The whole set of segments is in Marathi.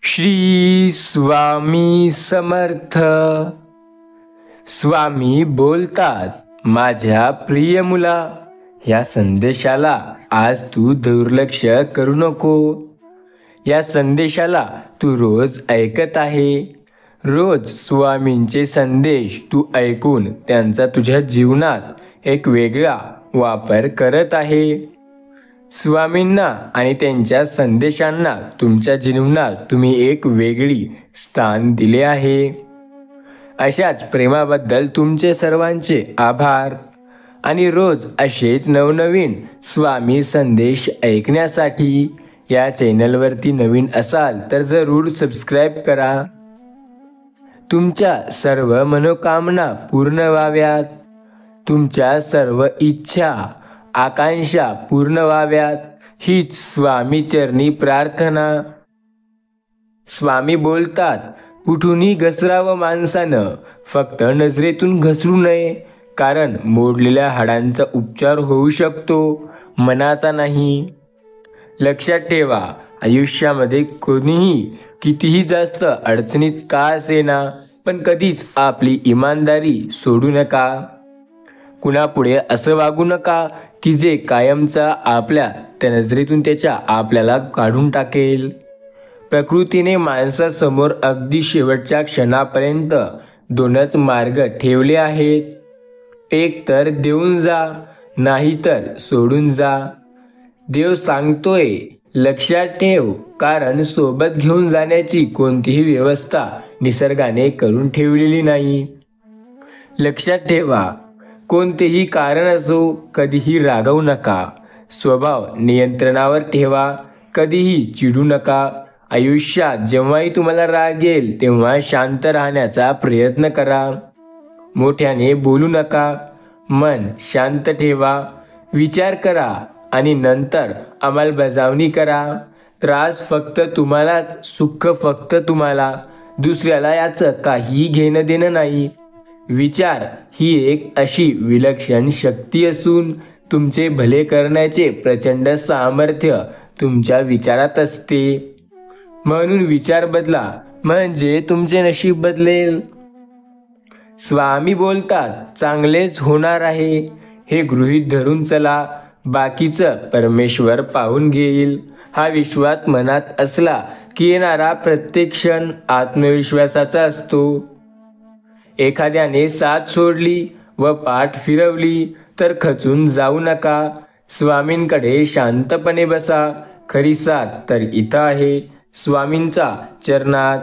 श्री स्वामी समर्थ. स्वामी बोलतात, माझ्या प्रिय मुला, या संदेशाला आज तू दुर्लक्ष करू नको. या संदेशाला तू रोज ऐकत आहे. रोज स्वामींचे संदेश तू ऐकून त्यांचा तुझ्या जीवनात एक वेगळा वापर करत आहे. स्वामींना आणि त्यांच्या संदेशांना तुमच्या जीवनात तुम्ही एक वेगळी स्थान दिले आहे. अशाच प्रेमाबद्दल तुमचे सर्वांचे आभार. आणि रोज असेच नवनवीन स्वामी संदेश ऐकण्यासाठी या चॅनलवरती नवीन असाल तर जरूर सबस्क्राईब करा. तुमच्या सर्व मनोकामना पूर्ण व्हाव्यात. तुमच्या सर्व इच्छा आकांक्षा पूर्ण व्हाव्यात, हीच स्वामी चरणी प्रार्थना. स्वामी बोलतात, कुठूनही घसरावं माणसानं, फक्त नजरेतून घसरू नये. कारण मोडलेल्या हाडांचा उपचार होऊ शकतो, मनाचा नाही. लक्षात ठेवा, आयुष्यामध्ये कोणीही कितीही जास्त अडचणीत का असेना, पण कधीच आपली इमानदारी सोडू नका. कुणापुढे असं वागू नका की जे कायमचा आपल्या त्या नजरेतून आपल्याला काढून टाकेल. प्रकृतीने माणसासमोर अगदी शेवटच्या क्षणापर्यंत दोनच मार्ग ठेवले आहेत. एक तर देऊन जा, नाही तर सोडून जा. देव सांगतोय, लक्षात ठेव, कारण सोबत घेऊन जाण्याची कोणतीही व्यवस्था निसर्गाने करून ठेवलेली नाही. लक्षात ठेवा, कोणतेही कारण असो, कधीही रागवू नका. स्वभाव नियंत्रणावर ठेवा, कधीही चिडू नका. आयुष्यात जेव्हाही तुम्हाला राग येईल तेव्हा शांत राहण्याचा प्रयत्न करा. मोठ्याने बोलू नका. मन शांत ठेवा. विचार करा आणि नंतर अंमलबजावणी करा. त्रास फक्त तुम्हालाच, सुख फक्त तुम्हाला. दुसऱ्याला याचं काही घेणं देणं नाही. विचार ही एक अशी विलक्षण शक्ती असून तुमचे भले करण्याचे प्रचंड सामर्थ्य तुमच्या विचारात असते. म्हणून विचार बदला, म्हणजे तुमचे नशीब बदलेल. स्वामी बोलतात, चांगलेच होणार आहे, हे गृहीत धरून चला. बाकीचं परमेश्वर पाहून घेईल. हा विश्वास मनात असला की येणारा प्रत्येक क्षण आत्मविश्वासाचा असतो. एखाद्याने साथ सोडली व पाठ फिरवली तर खचून जाऊ नका. स्वामींकडे शांतपणे बसा. खरी साथ तर इथं आहे, स्वामींचा चरणात.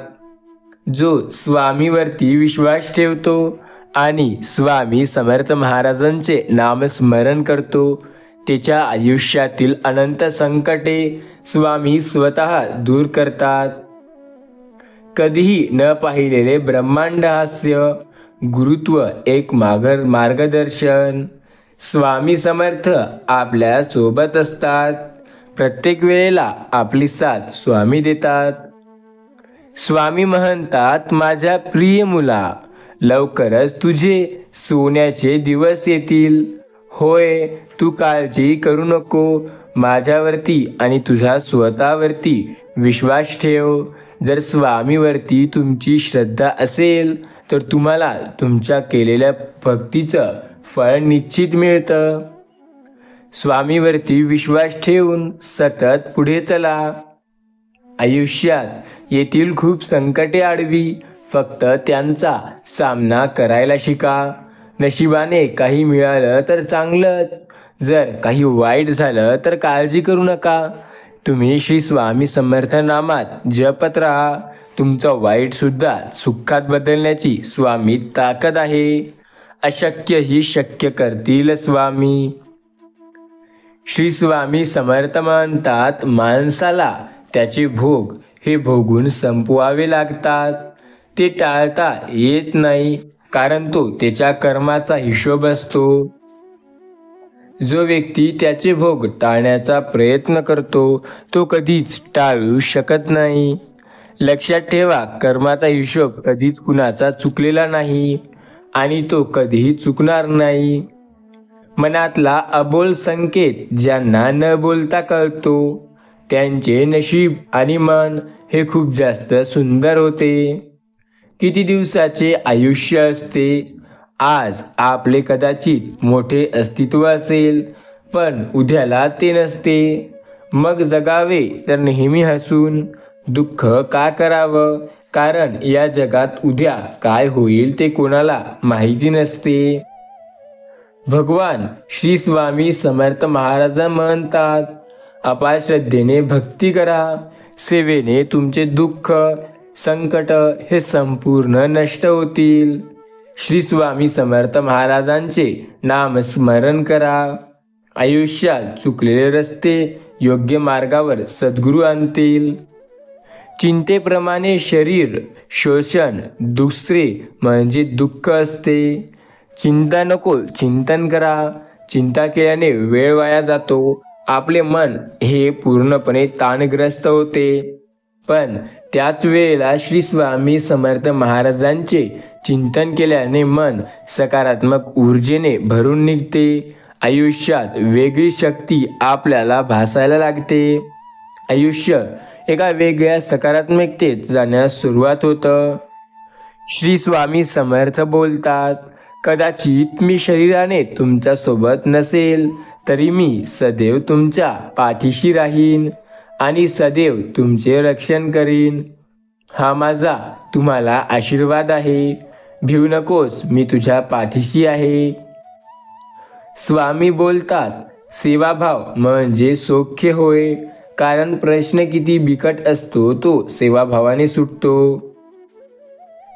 जो स्वामीवरती विश्वास ठेवतो आणि स्वामी समर्थ महाराजांचे नामस्मरण करतो, त्याच्या आयुष्यातील अनंत संकटे स्वामी स्वतः दूर करतात. कधीही न पाहिलेले ब्रह्मांड हास्य, गुरुत्व एक मार्गदर्शन. स्वामी समर्थ आपल्या सोबत असतात. प्रत्येक वेळेला आपली साथ स्वामी देतात. स्वामी म्हणतात, माझ्या प्रिय मुला, लवकरच तुझे सोन्याचे दिवस येतील. होय, तू काळजी करू नको. माझ्यावरती आणि तुझ्या स्वतःवरती विश्वास ठेव. जर स्वामीवरती तुमची श्रद्धा असेल तर तुम्हाला तुमच्या केलेल्या भक्तीचं फळ निश्चित मिळतं. स्वामीवरती विश्वास ठेवून सतत पुढे चला. आयुष्यात येथील खूप संकटे आडवी, फक्त त्यांचा सामना करायला शिका. नशिबाने काही मिळालं तर चांगलंच, जर काही वाईट झालं तर काळजी करू नका. तुम्ही श्री स्वामी समर्थ नामात जपत राहा. तुमचं वाईट सुद्धा सुखात बदलण्याची स्वामी ताकद आहे. अशक्य ही शक्य करतील स्वामी. श्री स्वामी समर्थ म्हणतात, माणसाला त्याचे भोग हे भोगून संपवावे लागतात. ते टाळता येत नाही, कारण तो त्याच्या कर्माचा हिशोब असतो. जो व्यक्ती त्याचे भोग टाळण्याचा प्रयत्न करतो तो कधीच टाळू शकत नाही. लक्षात ठेवा, कर्माचा हिशोब कधीच कुणाचा चुकलेला नाही आणि तो कधीही चुकणार नाही. मनातला अबोल संकेत ज्यांना न बोलता कळतो त्यांचे नशीब आणि मन हे खूप जास्त सुंदर होते. किती दिवसाचे आयुष्य असते. आज आपले कदाचित मोठे अस्तित्व असेल, पण उद्याला ते नसते. मग जगावे तर नेहमी हसून. दुःख का करावं? कारण या जगात उद्या काय होईल ते कोणाला माहिती नसते. भगवान श्री स्वामी समर्थ महाराज म्हणतात, अपार श्रद्धेने भक्ती करा. सेवेने तुमचे दुःख, संकट हे संपूर्ण नष्ट होतील. श्री स्वामी समर्थ महाराजांचे नामस्मरण करा. आयुष्यात चुकलेले रस्ते योग्य मार्गावर सद्गुरू आणतील. चिंतेप्रमाणे शरीर शोषण दुसरे म्हणजे दुःख असते. चिंता नको, चिंतन करा. चिंता केल्याने वेळ वाया जातो. आपले मन हे पूर्णपणे ताणग्रस्त होते. पण त्याच वेळेला श्री स्वामी समर्थ महाराजांचे चिंतन केल्याने मन सकारात्मक ऊर्जेने भरून निघते. आयुष्यात वेगळी शक्ती आपल्याला भासायला लागते. आयुष्य एका वेगळ्या सकारात्मकतेत जाण्यास सुरुवात होतं. श्री स्वामी समर्थ बोलतात, कदाचित मी शरीराने तुमच्या सोबत नसेल, तरी मी सदैव तुमच्या पाठीशी राहीन आणि सदैव तुमचे रक्षण करीन. हा माझा तुम्हाला आशीर्वाद आहे. भिवू नकोस, मी तुझ्या पाठीशी आहे. स्वामी बोलतात, सेवाभाव म्हणजे सौख्य होय. कारण प्रश्न किती बिकट असतो तो सेवाभावाने सुटतो.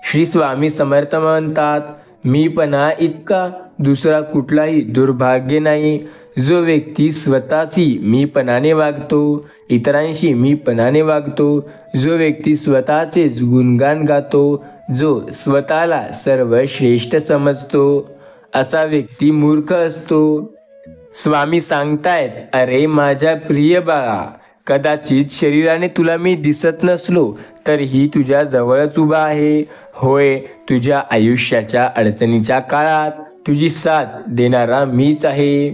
श्री स्वामी समर्थ म्हणतात, मीपणा इतका दुसरा कुठलाही दुर्भाग्य नाही. जो व्यक्ती स्वतःशी मीपणाने वागतो, इतरांशी मीपणाने वागतो, जो व्यक्ती स्वतःचेच गुणगान गातो, जो स्वतःला सर्वश्रेष्ठ समजतो, असा व्यक्ती मूर्ख असतो. स्वामी सांगतायत, अरे माझ्या प्रिय बाळा, कदाचित शरीराने तुला मी दिसत नसलो तरीही तुझ्या जवळच उभा आहे. होय, तुझ्या आयुष्याच्या अडचणीच्या काळात तुझी साथ देणारा मीच आहे.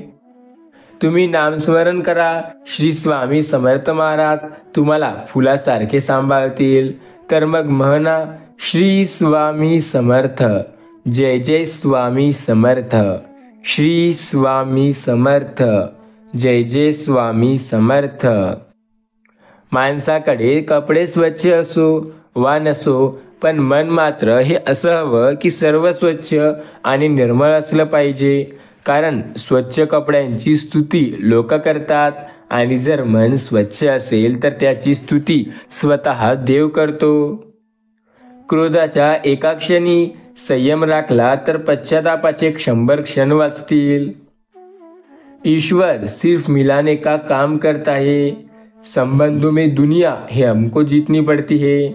तुम्ही नामस्मरण करा. श्री स्वामी समर्थ महाराज तुम्हाला फुलासारखे सांभाळतील. तर मग म्हणा, श्री स्वामी समर्थ. जय जय स्वामी समर्थ. श्री स्वामी समर्थ. जय जय स्वामी समर्थ. माणसाकडे कपडे स्वच्छ असो वा नसो, पण मन मात्र हे असं हवं की सर्व स्वच्छ आणि निर्मळ असलं पाहिजे. कारण स्वच्छ कपड्यांची स्तुती लोक करतात आणि जर मन स्वच्छ असेल तर त्याची स्तुती स्वतः देव करतो. क्रोधाच्या एका क्षणी संयम राखला तर पश्चातापाचे 100 क्षण वाचतील. ईश्वर सिर्फ मिलाने का काम करता है. संबंधों में दुनिया हे हमको जीतनी पडती है.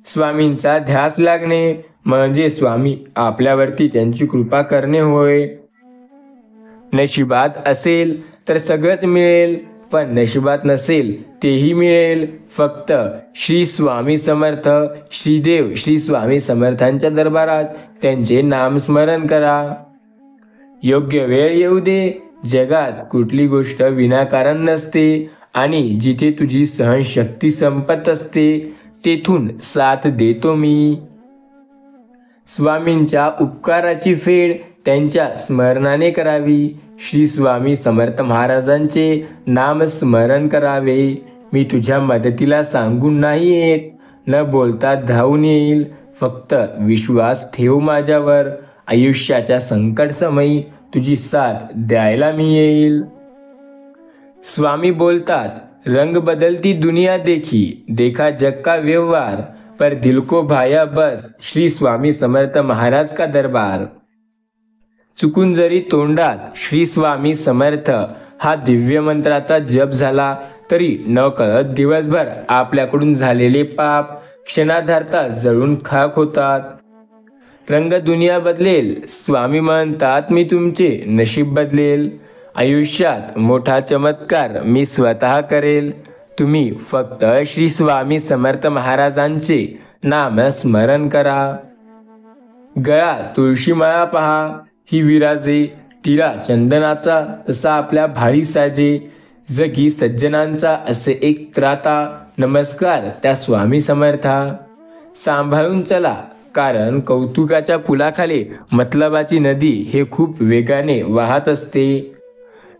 स्वामींचा ध्यास लागणे म्हणजे स्वामी आपल्यावरती त्यांची कृपा करणे होय. नशिबात असेल तर सगळंच मिळेल, पण नशिबात नसेल तेही मिळेल. फक्त श्री स्वामी समर्थ, श्रीदेव श्री स्वामी समर्थांच्या दरबारात त्यांचे नामस्मरण करा. योग्य वेळ येऊ दे. जगात कुठली गोष्ट विनाकारण नसते आणि जिथे तुझी सहनशक्ती संपत असते तेथून साथ देतो मी. स्वामींच्या उपकाराची फेड त्यांच्या स्मरणाने करावी. श्री स्वामी समर्थ महाराजांचे नामस्मरण करावे. मी तुझ्या मदतीला सांगून नाही येत, न बोलता धावून येईल. फक्त विश्वास ठेव माझ्यावर. आयुष्याच्या संकट समयी तुझी साथ द्यायला मी येईल. स्वामी बोलतात, रंग बदलती दुनिया देखी, देखा जग का व्यवहार, पर दिल को भाया बस श्री स्वामी समर्थ महाराज का दरबार. चुकून जरी तोंडात श्री स्वामी समर्थ हा दिव्य मंत्राचा जप झाला तरी नकळत दिवसभर आपल्याकडून झालेले पाप क्षणार्धात जळून खाक होतात. रंग दुनिया बदलेल. स्वामी म्हणतात, मी तुमचे नशीब बदलेल. आयुष्यात मोठा चमत्कार मी स्वतः करेल. तुम्ही फक्त श्री स्वामी समर्थ महाराजांचे नाम स्मरण करा. गळा तुळशी माळा पहा, ही विराजे. तिला चंदनाचा तसा आपल्या भाळी साजे. जगी सज्जनांचा असे एक त्राता, नमस्कार त्या स्वामी समर्था. सांभाळून चला, कारण कौतुकाच्या पुलाखाली मतलबाची नदी हे खूप वेगाने वाहत असते.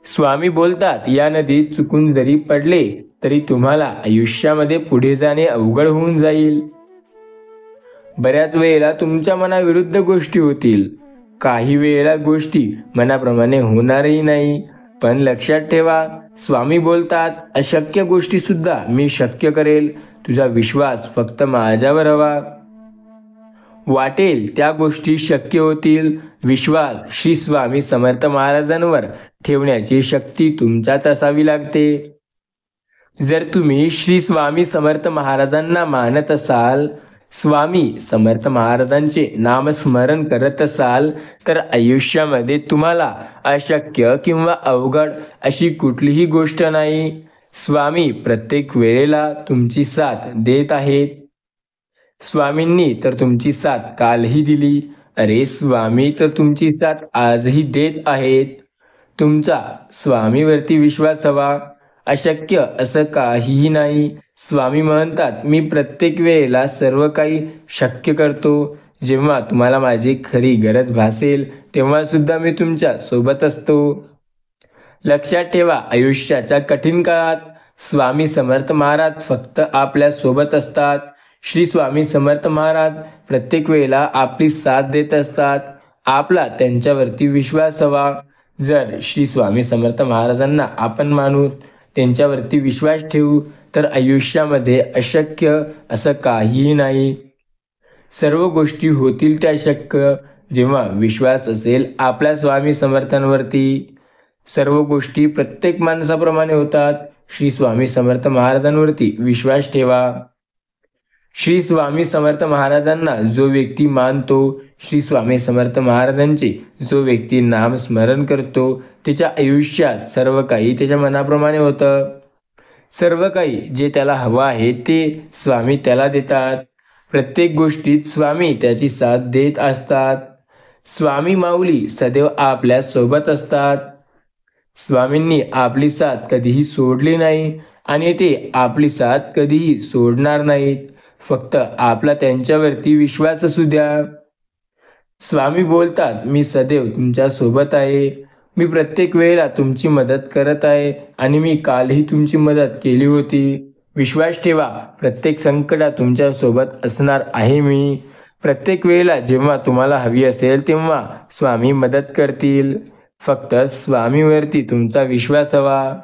स्वामी बोलतात, या नदीत चुकून जरी पडले तरी तुम्हाला आयुष्यामध्ये पुढे जाणे अवघड होऊन जाईल. बऱ्याच वेळेला तुमच्या मनाविरुद्ध गोष्टी होतील. काही वेळेला गोष्टी मनाप्रमाणे होणारही नाही. पण लक्षात ठेवा, स्वामी बोलतात, अशक्य गोष्टी सुद्धा मी शक्य करेल. तुझा विश्वास फक्त माझ्यावर हवा. वाटेल त्या गोष्टी शक्य होतील. विश्वास श्री स्वामी समर्थ महाराजांवर ठेवण्याची शक्ती तुमच्यात असावी लागते. जर तुम्ही श्री स्वामी समर्थ महाराजांना मानत असाल, स्वामी समर्थ महाराजांचे नामस्मरण करत असाल, तर आयुष्यामध्ये तुम्हाला अशक्य किंवा अवघड अशी कुठलीही गोष्ट नाही. स्वामी प्रत्येक वेळेला तुमची साथ देत आहेत. स्वामींनी तर तुमची साथ कालही दिली. अरे, स्वामी तर तुमची साथ आजही देत आहेत. तुमचा स्वामीवरती विश्वास हवा. अशक्य असं काहीही नाही. स्वामी म्हणतात, मी प्रत्येक वेळेला सर्व काही शक्य करतो. जेव्हा तुम्हाला माझी खरी गरज भासेल तेव्हा सुद्धा मी तुमच्या सोबत असतो. लक्षात ठेवा, आयुष्याच्या कठीण काळात स्वामी समर्थ महाराज फक्त आपल्या सोबत असतात. श्री स्वामी समर्थ महाराज प्रत्येक वेळेला आपली साथ देत असतात. आपला त्यांच्यावरती विश्वास हवा. जर श्री स्वामी समर्थ महाराजांना आपण मानू, त्यांच्यावरती विश्वास ठेवू, तर आयुष्यामध्ये अशक्य असं काहीही नाही. सर्व गोष्टी होतील त्या शक्य जेव्हा विश्वास असेल आपल्या स्वामी समर्थांवरती. सर्व गोष्टी प्रत्येक माणसाप्रमाणे होतात. श्री स्वामी समर्थ महाराजांवरती विश्वास ठेवा. श्री स्वामी समर्थ महाराजांना जो व्यक्ती मानतो, श्री स्वामी समर्थ महाराजांचे जो व्यक्ती नाम स्मरण करतो, त्याच्या आयुष्यात सर्व काही त्याच्या मनाप्रमाणे होतं. सर्व काही जे त्याला हवं आहे ते स्वामी त्याला देतात. प्रत्येक गोष्टीत स्वामी त्याची साथ देत असतात. स्वामी माऊली सदैव आपल्या सोबत असतात. स्वामींनी आपली साथ कधीही सोडली नाही आणि ते आपली साथ कधीही सोडणार नाहीत. फक्त आपला त्यांच्यावरती विश्वास असू द्या. स्वामी बोलतात, मी सदैव तुमच्या सोबत आहे. मी प्रत्येक वेळेला तुमची मदत करत आहे आणि मी कालही तुमची मदत केली होती. विश्वास ठेवा, प्रत्येक संकटात तुमच्या सोबत असणार आहे मी. प्रत्येक वेळेला जेव्हा तुम्हाला हवी असेल तेव्हा स्वामी मदत करतील. फक्त स्वामीवरती तुमचा विश्वास हवा.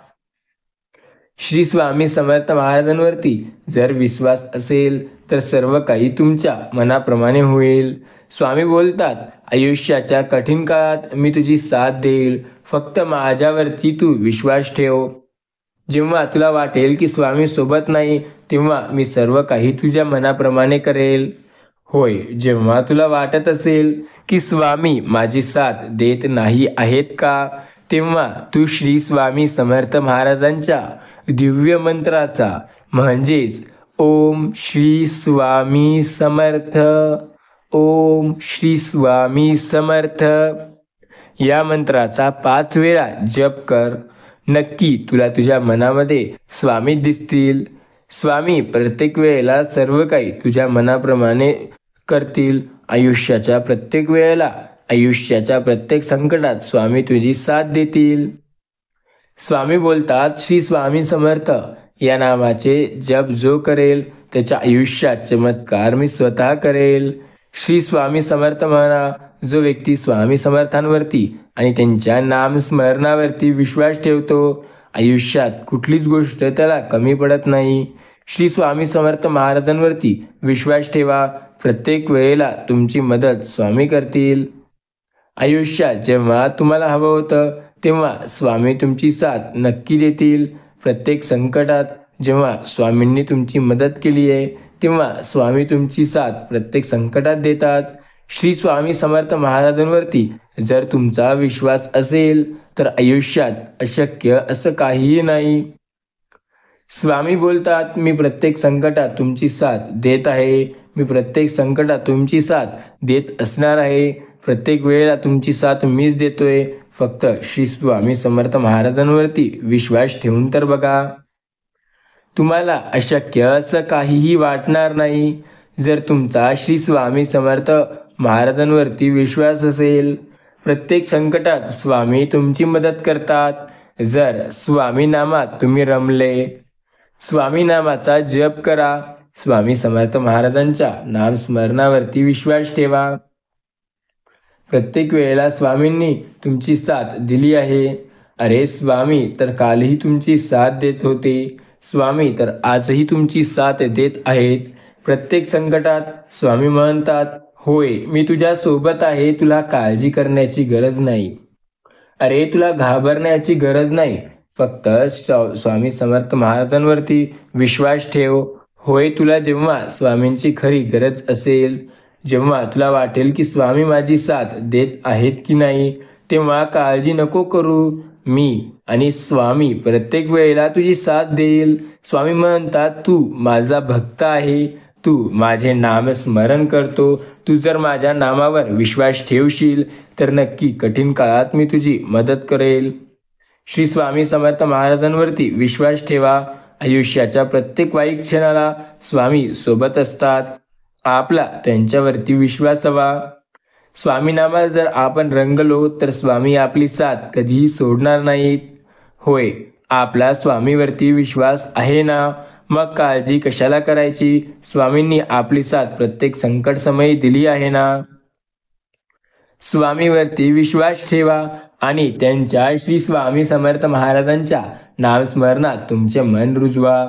श्री स्वामी समर्थ महाराजांवरती जर विश्वास असेल तर सर्व काही तुमच्या मनाप्रमाणे होईल. स्वामी बोलतात, आयुष्याच्या कठीण काळात मी तुझी साथ देईल. फक्त माझ्यावरती तू विश्वास ठेव. जेव्हा तुला वाटेल की स्वामी सोबत नाही, तेव्हा मी सर्व काही तुझ्या मनाप्रमाणे करेल. होय, जेव्हा तुला वाटत असेल की स्वामी माझी साथ देत नाही आहेत का, तेव्हा तू श्री स्वामी समर्थ महाराजांच्या दिव्य मंत्राचा म्हणजेच ओम श्री स्वामी समर्थ, ओम श्री स्वामी समर्थ या मंत्राचा 5 वेळा जप कर. नक्की तुला तुझ्या मनामध्ये स्वामी दिसतील. स्वामी प्रत्येक वेळेला सर्व काही तुझ्या मनाप्रमाणे करतील. आयुष्याच्या प्रत्येक वेळेला, आयुष्याच्या प्रत्येक संकटात स्वामी तुझी साथ देतील. स्वामी बोलतात, श्री स्वामी समर्थ या नामाचे जप जो करेल त्याच्या आयुष्यात चमत्कार मी स्वतः करेल. श्री स्वामी समर्थ म्हणा. जो व्यक्ती स्वामी समर्थांवरती आणि त्यांच्या नामस्मरणावरती विश्वास ठेवतो, आयुष्यात कुठलीच गोष्ट त्याला कमी पडत नाही. श्री स्वामी समर्थ महाराजांवरती विश्वास ठेवा. प्रत्येक वेळेला तुमची मदत स्वामी करतील. आयुष्यात जेव्हा तुम्हाला हवं होतं तेव्हा स्वामी तुमची साथ नक्की देतील. प्रत्येक संकटात जेव्हा स्वामींनी तुमची मदत केली आहे तेव्हा स्वामी तुमची साथ प्रत्येक संकटात देतात. श्री स्वामी समर्थ महाराजांवरती जर तुमचा विश्वास असेल तर आयुष्यात अशक्य असं काहीही नाही. स्वामी बोलतात, मी प्रत्येक संकटात तुमची साथ देत आहे. मी प्रत्येक संकटात तुमची साथ देत असणार आहे. प्रत्येक वेळेला तुमची साथ मीच देतोय. फक्त श्री स्वामी समर्थ महाराजांवरती विश्वास ठेवून तर बघा. तुम्हाला अशक्य असं काहीही वाटणार नाही जर तुमचा श्री स्वामी समर्थ महाराजांवरती विश्वास असेल. प्रत्येक संकटात स्वामी तुमची मदत करतात. जर स्वामी नामात तुम्ही रमले, स्वामी नामाचा जप करा, स्वामी समर्थ महाराजांच्या नामस्मरणावरती विश्वास ठेवा. प्रत्येक वेळेला स्वामींनी तुमची साथ दिली आहे. अरे स्वामी तर कालही तुमची साथ देत होते, स्वामी तर आजही तुमची साथ देत आहेत. प्रत्येक संकटात स्वामी म्हणतात, होय मी तुझ्या सोबत आहे, तुला काळजी करण्याची गरज नाही. अरे तुला घाबरण्याची गरज नाही, फक्त स्वामी समर्थ महाराजांवरती विश्वास ठेव. होय तुला जेव्हा स्वामींची खरी गरज असेल, जेव्हा तुला वाटेल की स्वामी माझी साथ देत आहेत की नाही, तेव्हा काळजी नको करू. मी आणि स्वामी प्रत्येक वेळेला तुझी साथ देईल. स्वामी म्हणतात, तू माझा भक्त आहे, तू माझे नामस्मरण करतो, तू जर माझ्या नामावर विश्वास ठेवशील तर नक्की कठीण काळात मी तुझी मदत करेल. श्री स्वामी समर्थ महाराजांवरती विश्वास ठेवा. आयुष्याच्या प्रत्येक वाईट क्षणाला स्वामी सोबत असतात. आपला त्यांच्यावरती विश्वास हवा. स्वामी नामात जर आपण रंगलो तर स्वामी आपली साथ कधीही सोडणार नाहीत. होय, आपला स्वामीवरती विश्वास आहे ना, मग काळजी कशाला करायची. स्वामींनी आपली साथ प्रत्येक संकट समयी दिली आहे ना. स्वामीवरती विश्वास ठेवा आणि त्यांच्या श्री स्वामी समर्थ महाराजांच्या नामस्मरणात तुमचे मन रुजवा.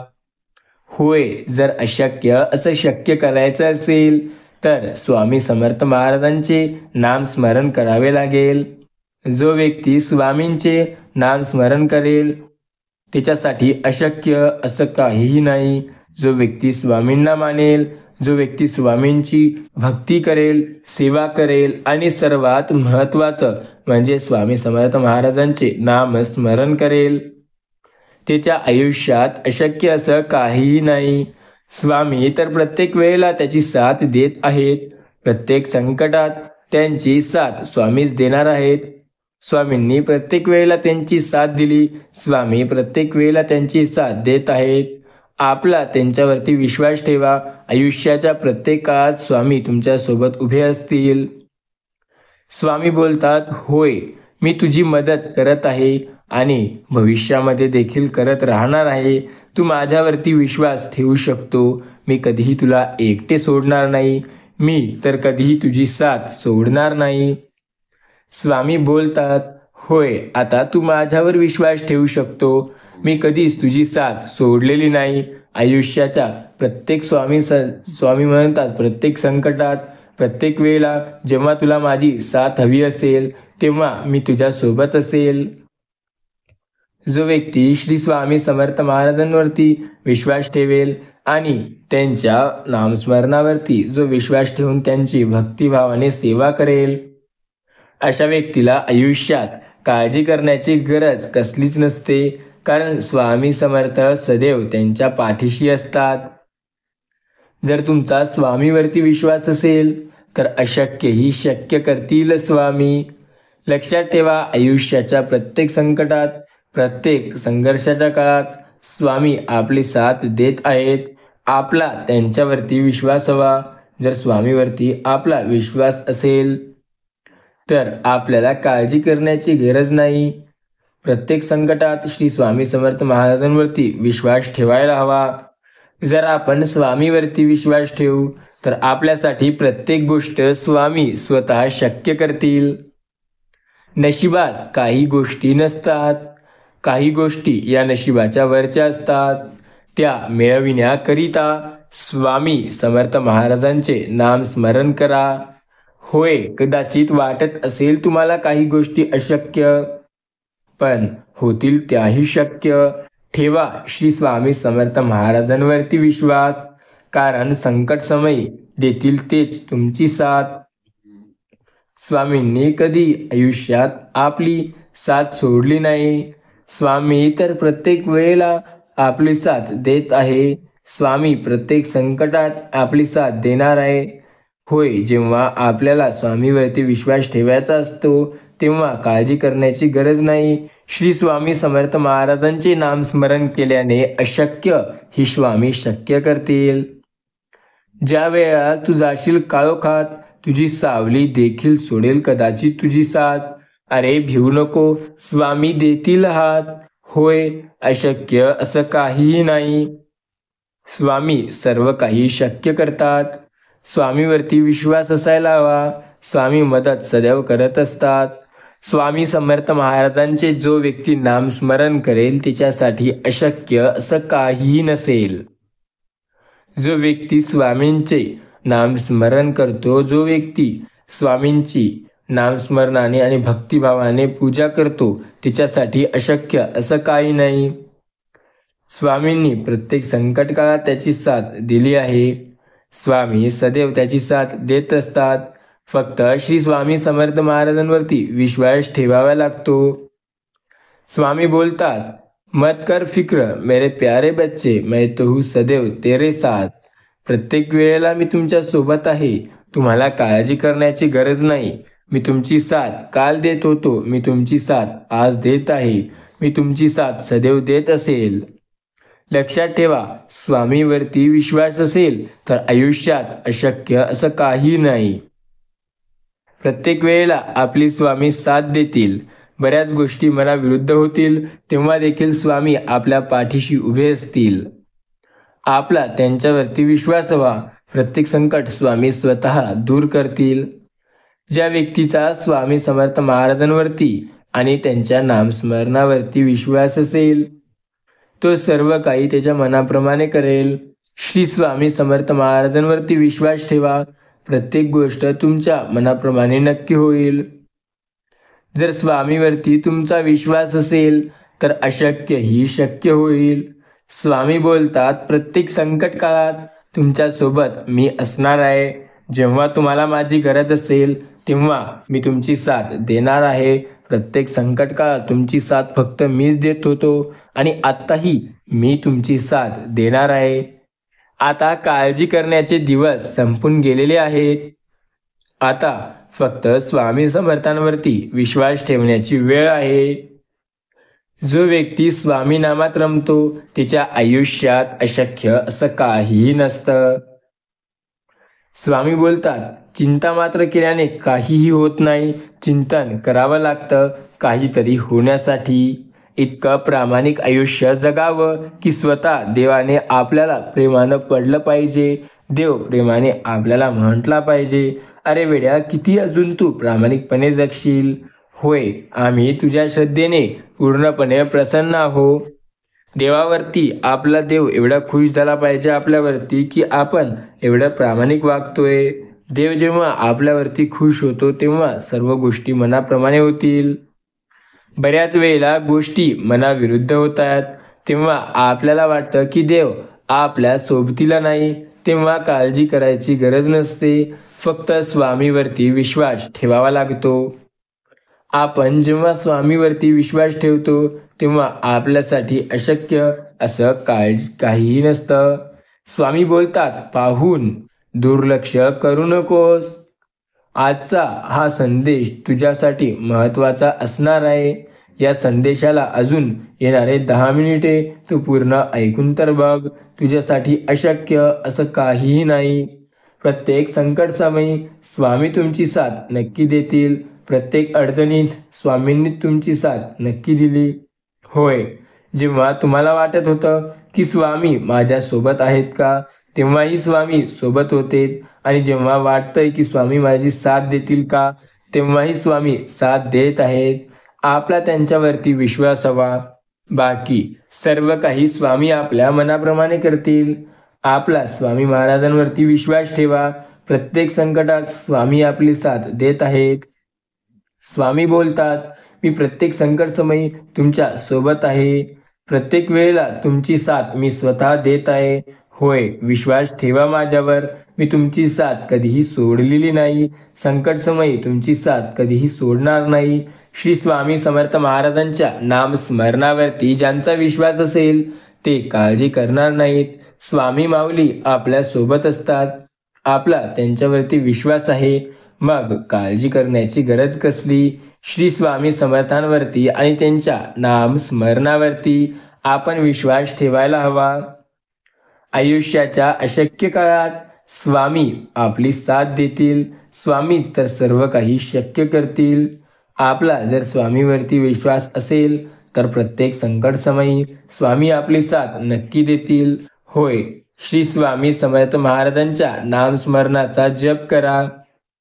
होय, जर अशक्य असं शक्य करायचं असेल तर स्वामी समर्थ महाराजांचे नामस्मरण करावे लागेल. जो व्यक्ती स्वामींचे नामस्मरण करेल त्याच्यासाठी अशक्य असं काहीही नाही. जो व्यक्ती स्वामींना मानेल, जो व्यक्ती स्वामींची भक्ती करेल, सेवा करेल आणि सर्वात महत्त्वाचं म्हणजे स्वामी समर्थ महाराजांचे नामस्मरण करेल, त्याच्या आयुष्यात अशक्य असं काहीही नाही. स्वामी तर प्रत्येक वेळेला त्याची साथ देत आहेत. प्रत्येक संकटात त्यांची साथ स्वामीच देणार आहेत. स्वामींनी प्रत्येक वेळेला त्यांची साथ दिली. स्वामी प्रत्येक वेळेला त्यांची साथ देत आहेत. आपला त्यांच्यावरती विश्वास ठेवा. आयुष्याच्या प्रत्येक काळात स्वामी तुमच्यासोबत उभे असतील. स्वामी बोलतात, होय मी तुझी मदत करत आहे आणि भविष्यामध्ये देखील करत राहणार आहे. तू माझ्यावरती विश्वास ठेवू शकतो. मी कधीही तुला एकटे सोडणार नाही. मी तर कधीही तुझी साथ सोडणार नाही. स्वामी बोलतात, होय आता तू माझ्यावर विश्वास ठेवू शकतो. मी कधीच तुझी साथ सोडलेली नाही. आयुष्याच्या प्रत्येक स्वामी म्हणतात, प्रत्येक संकटात, प्रत्येक वेळेला जेव्हा तुला माझी साथ हवी असेल तेव्हा मी तुझ्यासोबत असेल. जो व्यक्ती श्री स्वामी समर्थ महाराजांवरती विश्वास ठेवेल आणि त्यांच्या नामस्मरणावरती जो विश्वास ठेवून त्यांची भक्तिभावाने सेवा करेल, अशा व्यक्तीला आयुष्यात काळजी करण्याची गरज कसलीच नसते. कारण स्वामी समर्थ सदैव त्यांच्या पाठीशी असतात. जर तुमचा स्वामीवरती विश्वास असेल तर अशक्यही शक्य करतील स्वामी. लक्षात ठेवा, आयुष्याच्या प्रत्येक संकटात, प्रत्येक संघर्षाच्या काळात स्वामी आपली साथ देत आहेत. आपला त्यांच्यावरती विश्वास हवा. जर स्वामीवरती आपला विश्वास असेल तर आपल्याला काळजी करण्याची गरज नाही. प्रत्येक संकटात श्री स्वामी समर्थ महाराजांवरती विश्वास ठेवायला हवा. जर आपण स्वामीवरती विश्वास ठेवू तर आपल्यासाठी प्रत्येक गोष्ट स्वामी स्वतः शक्य करतील. नशिबात काही गोष्टी नसतात. काही गोष्टी या नशिबाच्या वरच्या असतात. त्या मिळविण्याकरिता स्वामी समर्थ महाराजांचे नाम स्मरण करा. होय, कदाचित वाटत असेल तुम्हाला काही गोष्टी अशक्य, पण होतील त्याही शक्य. ठेवा श्री स्वामी समर्थ महाराजांवरती विश्वास, कारण संकट समयी देतील तेच तुमची साथ. स्वामींनी कधी आयुष्यात आपली साथ सोडली नाही. स्वामी तर प्रत्येक वेळेला आपली साथ देत आहे. स्वामी प्रत्येक संकटात आपली साथ देणार आहे. होय, जेव्हा आपल्याला स्वामीवरती विश्वास ठेवायचा असतो तेव्हा काळजी करण्याची गरज नाही. श्री स्वामी समर्थ महाराजांचे नामस्मरण केल्याने अशक्य ही स्वामी शक्य करतील. ज्या वेळा तू जाशील काळोखात, तुझी सावली देखील सोडेल कदाचित तुझी साथ. अरे भिवू नको, स्वामी देतील हात. होय, अशक्य असं काहीही नाही. स्वामी सर्व काही शक्य करतात. स्वामीवरती विश्वास असायला हवा. स्वामी मदत सदैव करत असतात. स्वामी समर्थ महाराजांचे जो व्यक्ती नामस्मरण करेल त्याच्यासाठी अशक्य असं काहीही नसेल. जो व्यक्ती स्वामींचे नामस्मरण करतो, जो व्यक्ती स्वामींची नामस्मरणाने आणि भक्तिभावाने पूजा करतो, त्याच्यासाठी अशक्य असं काही नाही. स्वामींनी प्रत्येक संकट काळात त्याची साथ दिली आहे. स्वामी सदैव त्याची साथ देत असतात. फक्त श्री स्वामी समर्थ महाराजांवरती विश्वास ठेवावा लागतो. स्वामी बोलतात, मत कर फिक्र मेरे प्यारे बच्चे, मैं तो हूँ सदैव तेरे साथ. प्रत्येक वेळेला मी तुमच्या सोबत आहे. तुम्हाला काळजी करण्याची गरज नाही. मी तुमची साथ काल देत होतो, मी तुमची साथ आज देत आहे. मी तुमची साथ सदैव देत असेल. लक्षात ठेवा, स्वामीवरती विश्वास असेल तर आयुष्यात अशक्य असं काही नाही. प्रत्येक वेळेला आपली स्वामी साथ देतील. बऱ्याच गोष्टी मनाविरुद्ध होतील, तेव्हा देखील स्वामी आपल्या पाठीशी उभे असतील. आपला त्यांच्यावरती विश्वास हवा. प्रत्येक संकट स्वामी स्वतः दूर करतील. ज्या व्यक्तीचा स्वामी समर्थ महाराजांवरती आणि त्यांच्या नामस्मरणावरती विश्वास असेल, तो सर्व काही त्याच्या मनाप्रमाणे करेल. श्री स्वामी समर्थ महाराजांवरती विश्वास ठेवा. प्रत्येक गोष्ट तुमच्या मनाप्रमाणे नक्की होईल. जर स्वामीवरती तुमचा विश्वास असेल तर अशक्य ही शक्य होईल. स्वामी बोलतात, प्रत्येक संकट काळात तुमच्या सोबत मी असणार आहे. जेव्हा तुम्हाला माझी गरज असेल तेव्हा मी तुमची साथ देणार आहे. प्रत्येक संकट काळात तुमची साथ फक्त मीच देत होतो आणि आत्ताही मी तुमची साथ देणार आहे. आता काळजी करण्याचे दिवस संपून गेलेले आहेत. आता फक्त स्वामी समर्थांवरती विश्वास ठेवण्याची वेळ आहे. जो व्यक्ती स्वामी नामात रमतो त्याच्या आयुष्यात अशक्य असं काहीही नसतं. स्वामी बोलतात, चिंता मात्र केल्याने काहीही होत नाही. चिंतन करावं लागतं काहीतरी होण्यासाठी. इतकं प्रामाणिक आयुष्य जगावं की स्वतः देवाने आपल्याला प्रेमानं पडलं पाहिजे. देव प्रेमाने आपल्याला म्हटला पाहिजे, अरे वेड्या, किती अजून तू प्रामाणिकपणे जगशील. होय, आम्ही तुझ्या श्रद्धेने पूर्णपणे प्रसन्न आहो. देवावरती आपला देव एवढा खुश झाला पाहिजे आपल्यावरती की आपण एवढं प्रामाणिक वागतोय. देव जेव्हा आपल्यावरती खुश होतो तेव्हा सर्व गोष्टी मनाप्रमाणे होतील. बऱ्याच वेळेला गोष्टी मनाविरुद्ध होतात, तेव्हा आपल्याला वाटतं की देव आपल्या सोबतीला नाही. तेव्हा काळजी करायची गरज नसते. फक्त स्वामीवरती विश्वास ठेवावा लागतो. आपण जेव्हा स्वामीवरती विश्वास ठेवतो तेव्हा आपल्यासाठी अशक्य असं काहीही नसतं. स्वामी बोलतात, पाहून दुर्लक्ष करू नकोस. आजचा हा संदेश तुझ्यासाठी महत्त्वाचा असणार आहे. या संदेशाला अजून येणारे 10 मिनिटे तू पूर्ण ऐकून तर बघ. तुझ्यासाठी अशक्य असं काहीही नाही. प्रत्येक संकट समयी स्वामी तुमची साथ नक्की देतील. प्रत्येक अडचणीत स्वामींनी तुमची साथ नक्की दिली. होय, जेव्हा तुम्हाला वाटत होतं की स्वामी माझ्यासोबत आहेत का, तेव्हाही स्वामी सोबत होते. आणि जेव्हा वाटतंय की स्वामी माझी साथ देतील का, तेव्हाही स्वामी साथ देत आहेत. आपला त्यांच्यावरती विश्वास हवा. बाकी सर्व काही स्वामी आपल्या मनाप्रमाणे करतील. आपला स्वामी महाराजांवरती विश्वास ठेवा. प्रत्येक संकटात स्वामी आपली साथ देत आहेत. स्वामी बोलतात, मी प्रत्येक संकट समयी तुमच्या सोबत आहे. प्रत्येक वेळेला तुमची साथ मी स्वतः देत आहे. होय, विश्वास ठेवा माझ्यावर. मी तुमची साथ कधीही सोडलेली नाही. संकट समयी तुमची साथ कधीही सोडणार नाही. श्री स्वामी समर्थ महाराजांच्या नामस्मरणावरती ज्यांचा विश्वास असेल ते काळजी करणार नाहीत. स्वामी माऊली आपल्या सोबत असतात. आपला त्यांच्यावरती विश्वास आहे मग काळजी करण्याची गरज कसली? श्री स्वामी समर्थांवरती आणि त्यांच्या नाम स्मरणावरती आपण विश्वास ठेवायला हवा. आयुष्याच्या अशक्य काळात स्वामी आपली साथ देतील. स्वामीच तर सर्व काही शक्य करतील. आपला जर स्वामीवरती विश्वास असेल तर प्रत्येक संकट समयी स्वामी आपली साथ नक्की देतील. होय, श्री स्वामी समर्थ महाराजांच्या नामस्मरणाचा जप करा.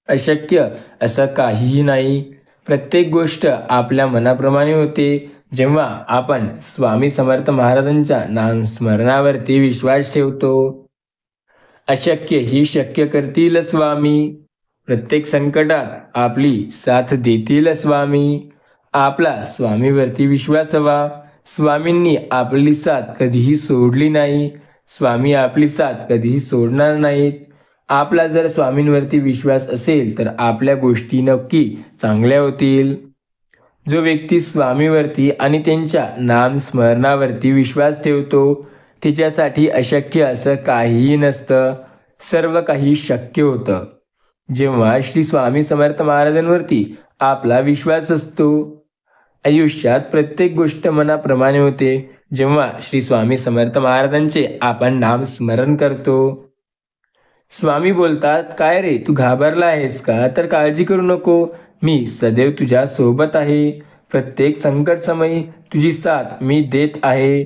अशक्य असं काहीही नाही. प्रत्येक गोष्ट आपल्या मनाप्रमाणे होते जेव्हा आपण स्वामी समर्थ महाराजांच्या नामस्मरणावरती विश्वास ठेवतो. अशक्य ही शक्य करतील स्वामी. प्रत्येक संकटात आपली साथ देतील स्वामी. आपला स्वामीवरती विश्वास हवा. स्वामींनी आपली साथ कधीही सोडली नाही. स्वामी आपली साथ कधीही सोडणार नाहीत. आपला जर स्वामींवरती विश्वास असेल तर आपल्या गोष्टी नक्की चांगल्या होतील. जो व्यक्ती स्वामीवरती आणि त्यांच्या नामस्मरणावरती विश्वास ठेवतो तिच्यासाठी अशक्य असं काहीही नसतं. सर्व काही शक्य होतं. जेव्हा श्री स्वामी समर्थ महाराजांवरती आपला विश्वास असतो, आयुष्यात प्रत्येक गोष्ट मनाप्रमाणे होते. जेव्हा श्री स्वामी समर्थ महाराजांचे आपण नाम स्मरण करतो. स्वामी बोलतात, काय रे तू घाबरला आहेस का? तर काळजी करू नको, मी सदैव तुझ्या सोबत आहे. प्रत्येक संकट समयी तुझी साथ मी देत आहे.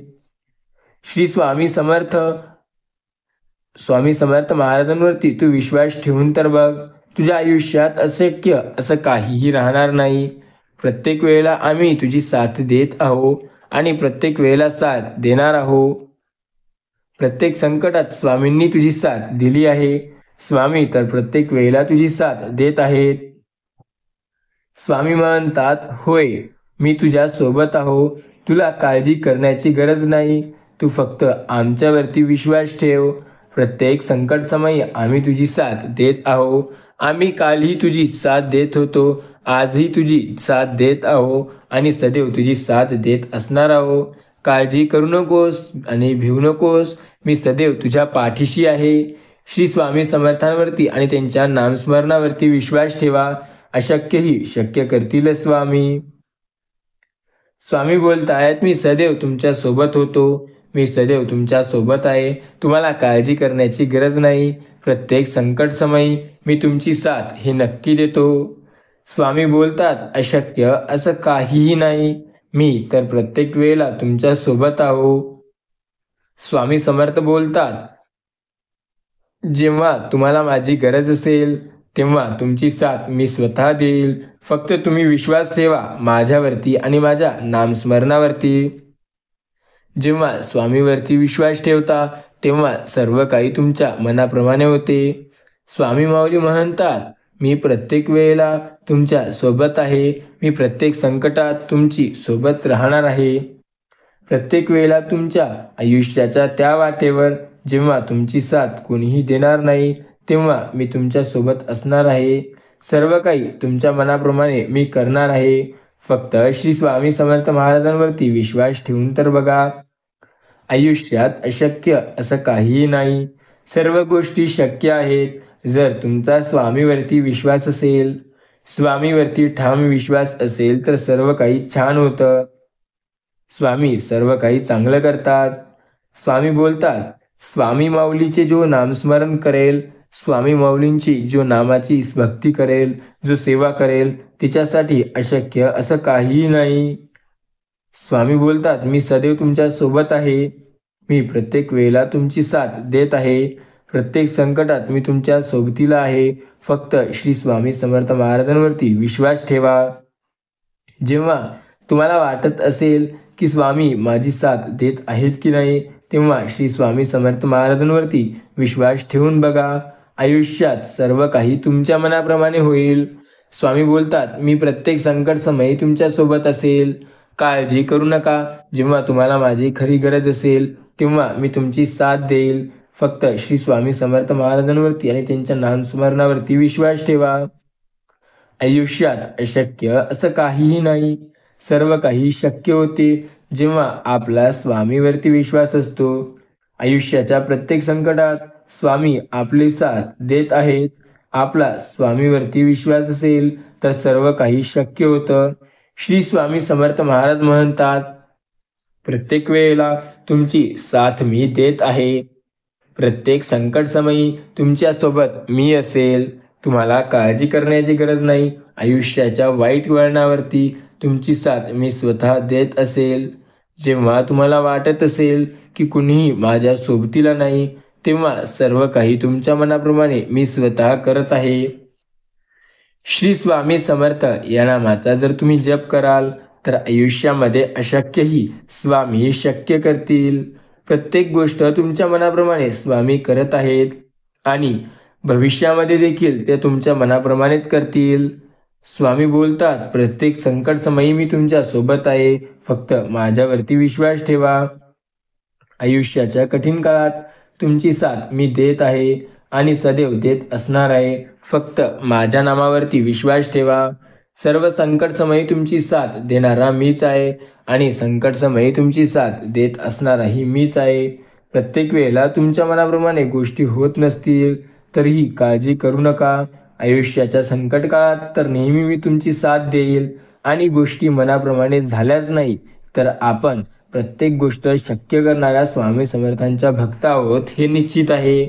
श्री स्वामी समर्थ महाराजांवरती तू विश्वास ठेवून तर बघ. तुझ्या आयुष्यात अशक्य असं काहीही राहणार नाही. प्रत्येक वेळेला आम्ही तुझी साथ देत आहो आणि प्रत्येक वेळेला साथ देणार आहो. प्रत्येक संकटात स्वामींनी तुझी साथ दिली आहे. स्वामी तर प्रत्येक वेळेला तुझी साथ देत आहेत. स्वामी म्हणतात, होय, मी तुझ्या सोबत आहो. तुला काळजी करण्याची गरज नाही. तू फक्त आमच्यावरती विश्वास ठेव. प्रत्येक संकट समयी आम्ही तुझी साथ देत आहो. आम्ही कालही तुझी साथ देत होतो, आजही तुझी साथ देत आहो आणि सदैव तुझी साथ देत असणार आहो. काळजी करू नकोस आणि भिवू नकोस. मी सदैव तुझ्या पाठीशी आहे. श्री स्वामी समर्थांवरती आणि त्यांच्या नामस्मरणावरती विश्वास ठेवा. अशक्यही शक्य करतील स्वामी. स्वामी बोलतायत, मी सदैव तुमच्या सोबत होतो. मी सदैव तुमच्या सोबत आहे. तुम्हाला काळजी करण्याची गरज नाही. प्रत्येक संकट समयी मी तुमची साथ हे नक्की देतो. स्वामी बोलतात, अशक्य असं काहीही नाही. मी तर प्रत्येक वेळेला तुमच्या सोबत आहो. स्वामी समर्थ बोलतात, जेव्हा तुम्हाला माझी गरज असेल तेव्हा तुमची साथ मी स्वतः देईल. फक्त तुम्ही विश्वास ठेवा माझ्यावरती आणि माझ्या नामस्मरणावरती. जेव्हा स्वामीवरती विश्वास ठेवता तेव्हा सर्व काही तुमच्या मनाप्रमाणे होते. स्वामी माऊली म्हणतात, मी प्रत्येक वेळेला तुमच्या सोबत आहे. मी प्रत्येक संकटात तुमची सोबत राहणार आहे. प्रत्येक वेळेला तुमच्या आयुष्याच्या त्या वाटेवर जेव्हा तुमची साथ कोणीही देणार नाही तेव्हा मी तुमच्या सोबत असणार आहे. सर्व काही तुमच्या मनाप्रमाणे मी करणार आहे. फक्त श्री स्वामी समर्थ महाराजांवरती विश्वास ठेवून तर बघा. आयुष्यात अशक्य असं काहीही नाही. सर्व गोष्टी शक्य आहेत जर तुमचा स्वामीवरती विश्वास असेल. स्वामीवरती ठाम विश्वास असेल तर सर्व काही छान होतं. स्वामी सर्व काही चांगलं करतात. स्वामी बोलतात, स्वामी माऊलीचे जो नामस्मरण करेल, स्वामी माऊलींची जो नामाची भक्ती करेल, जो सेवा करेल, तिच्यासाठी अशक्य असं काहीही नाही. स्वामी बोलतात, मी सदैव तुमच्या सोबत आहे. मी प्रत्येक वेळेला तुमची साथ देत आहे. प्रत्येक संकटात मी तुमच्या सोबतीला आहे. फक्त श्री स्वामी समर्थ महाराजांवरती विश्वास ठेवा. जेव्हा तुम्हाला वाटत असेल की स्वामी माझी साथ देत आहेत की नाही तेव्हा श्री स्वामी समर्थ महाराजांवरती विश्वास ठेवून बघा. आयुष्यात सर्व काही तुमच्या मनाप्रमाणे होईल. स्वामी बोलतात, मी प्रत्येक संकट समयी तुमच्या सोबत असेल. काळजी करू नका. जेव्हा तुम्हाला माझी खरी गरज असेल तेव्हा मी तुमची साथ देईल. फक्त श्री स्वामी समर्थ महाराजांवरती आणि त्यांच्या नामस्मरणावरती विश्वास ठेवा. आयुष्यात अशक्य असं काहीही नाही. सर्व काही शक्य होते जेव्हा आपला स्वामीवरती विश्वास असतो. आयुष्याच्या प्रत्येक संकटात स्वामी आपली साथ देत आहेत. आपला स्वामीवरती विश्वास असेल तर सर्व काही शक्य होतं. श्री स्वामी समर्थ महाराज म्हणतात, प्रत्येक वेळेला तुमची साथ मी देत आहे. प्रत्येक संकट समयी तुमच्या सोबत मी असेल. तुम्हाला काळजी करण्याची गरज नाही. आयुष्याच्या वाईट वळणावरती तुमची साथ मी स्वतः देत असेल. जेव्हा तुम्हाला वाटत असेल की कुणीही माझ्या सोबतीला नाही, तेव्हा सर्व काही तुमच्या मनाप्रमाणे मी स्वतः करत आहे. श्री स्वामी समर्थ या नामाचा जर तुम्ही जप कराल तर आयुष्यामध्ये अशक्यही स्वामी शक्य करतील. प्रत्येक गोष्ट तुमच्या मनाप्रमाणे स्वामी करत आहेत आणि भविष्यामध्ये देखील ते तुमच्या मनाप्रमाणेच करतील. स्वामी बोलतात, प्रत्येक संकट समयी मी तुमच्या सोबत आहे, फक्त माझ्यावरती विश्वास ठेवा. आयुष्याच्या कठीण काळात तुमची साथ मी देत आहे आणि सदैव देत असणार आहे. फक्त माझ्या नामावरती विश्वास ठेवा. सर्व संकट समयी तुमची साथ देणारा मीच आहे आणि संकट समयी तुमची साथ देत असणाराही मीच आहे. प्रत्येक वेळेला तुमच्या मनाप्रमाणे गोष्टी होत नसतील तरीही काळजी करू नका. आयुष्याच्या संकट काळात तर नेहमी मी तुमची साथ देईल आणि गोष्टी मनाप्रमाणे झाल्याच नाही तर आपण प्रत्येक गोष्ट शक्य करणाऱ्या स्वामी समर्थांच्या भक्त आहोत हे निश्चित आहे.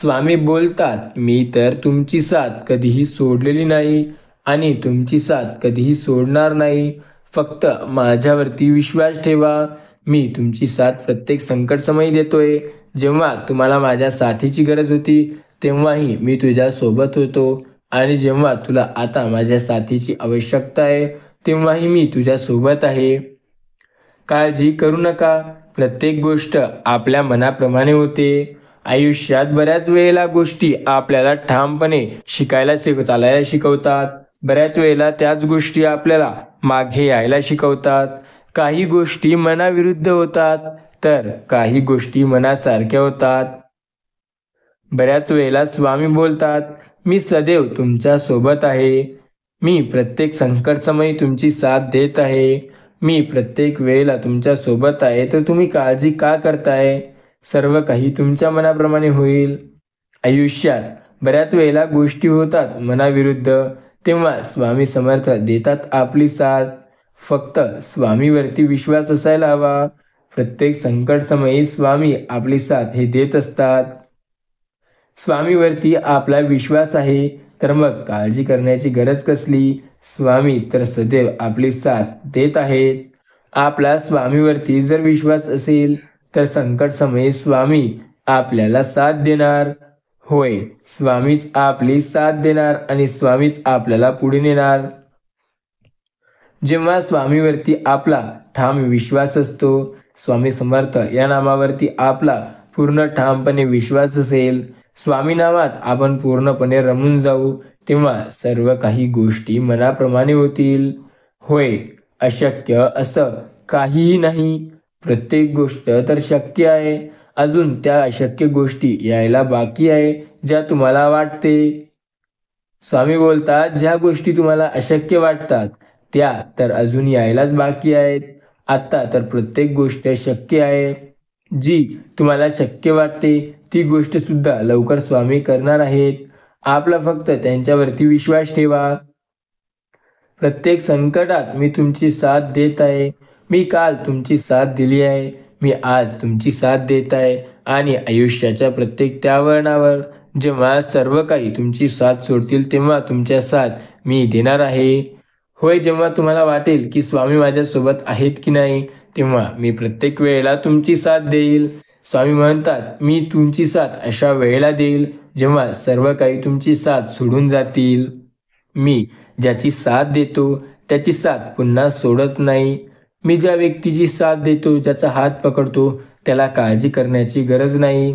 स्वामी बोलतात, मी तर तुमची साथ कधीही सोडलेली नाही आणि तुमची साथ कधीही सोडणार नाही. फक्त माझ्यावरती विश्वास ठेवा. मी तुमची साथ प्रत्येक संकट समयी देतोय. जेव्हा तुम्हाला माझ्या साथीची गरज होती तेव्हाही मी तुझ्या सोबत होतो आणि जेव्हा तुला आता माझ्या साथीची आवश्यकता आहे तेव्हाही मी तुझ्या सोबत आहे. काळजी करू नका. प्रत्येक गोष्ट आपल्या मनाप्रमाणे होते. आयुष्यात बऱ्याच वेळेला गोष्टी आपल्याला ठामपणे चालायला शिकवतात. बऱ्याच वेळेला त्याच गोष्टी आपल्याला मागे यायला शिकवतात. काही गोष्टी मनाविरुद्ध होतात तर काही गोष्टी मनासारख्या होतात. बऱ्याच वेळेला स्वामी बोलतात, मी सदैव तुमच्या सोबत आहे. मी प्रत्येक संकट समयी तुमची साथ देत आहे. मी प्रत्येक वेळेला तुमच्या सोबत आहे, तर तुम्ही काळजी का करताय? सर्व काही तुमच्या मनाप्रमाणे होईल. आयुष्यात बऱ्याच वेळेला गोष्टी होतात मनाविरुद्ध, तेव्हा स्वामी समर्थ देतात आपली साथ. फक्त स्वामीवरती विश्वास असायला हवा. प्रत्येक संकट समयी स्वामी आपली साथ हे देत असतात. स्वामीवरती आपला विश्वास आहे तर मग काळजी करण्याची गरज कसली? स्वामी तर सदैव आपली साथ देत आहेत. आपला स्वामीवरती जर विश्वास असेल तर संकट समयी स्वामी आपल्याला साथ देणार. होय, स्वामीच आपली साथ देणार आणि स्वामीच आपल्याला पुढे नेणार. जेव्हा स्वामीवरती आपला ठाम विश्वास असतो, स्वामी समर्थ या नामावरती आपला पूर्ण ठामपणे विश्वास असेल, स्वामी नामात आपण पूर्णपणे रमून जाऊ, तेव्हा सर्व काही गोष्टी मनाप्रमाणे होतील. होय, अशक्य असं काहीही नाही. प्रत्येक गोष्ट तर शक्य आहे. अजून त्या अशक्य गोष्टी यायला बाकी आहे ज्या तुम्हाला वाटते. स्वामी बोलतात, ज्या गोष्टी तुम्हाला अशक्य वाटतात त्या तर अजून यायलाच बाकी आहेत. आत्ता तर प्रत्येक गोष्ट शक्य आहे. जी तुम्हाला शक्य वाटते ती गोष्ट सुद्धा लवकर स्वामी करणार आहेत. आपला फक्त त्यांच्यावरती विश्वास ठेवा. प्रत्येक संकटात मी तुमची साथ देत आहे. मी काल तुमची साथ दिली आहे. मी आज तुमची साथ देत आहे आणि आयुष्याच्या प्रत्येक त्या वळणावर जेव्हा सर्व काही तुमची साथ सोडतील तेव्हा तुमच्या साथ मी देणार आहे. होय, जेव्हा तुम्हाला वाटेल की स्वामी माझ्यासोबत आहेत की नाही, तेव्हा मी प्रत्येक वेळेला तुमची साथ देईल. स्वामी म्हणतात, मी तुमची साथ अशा वेळेला देईल जेव्हा सर्व काही तुमची साथ सोडून जातील. मी ज्याची साथ देतो त्याची साथ पुन्हा सोडत नाही. मी ज्या व्यक्तीची साथ देतो, ज्याचा हात पकडतो, त्याला काळजी करण्याची गरज नाही.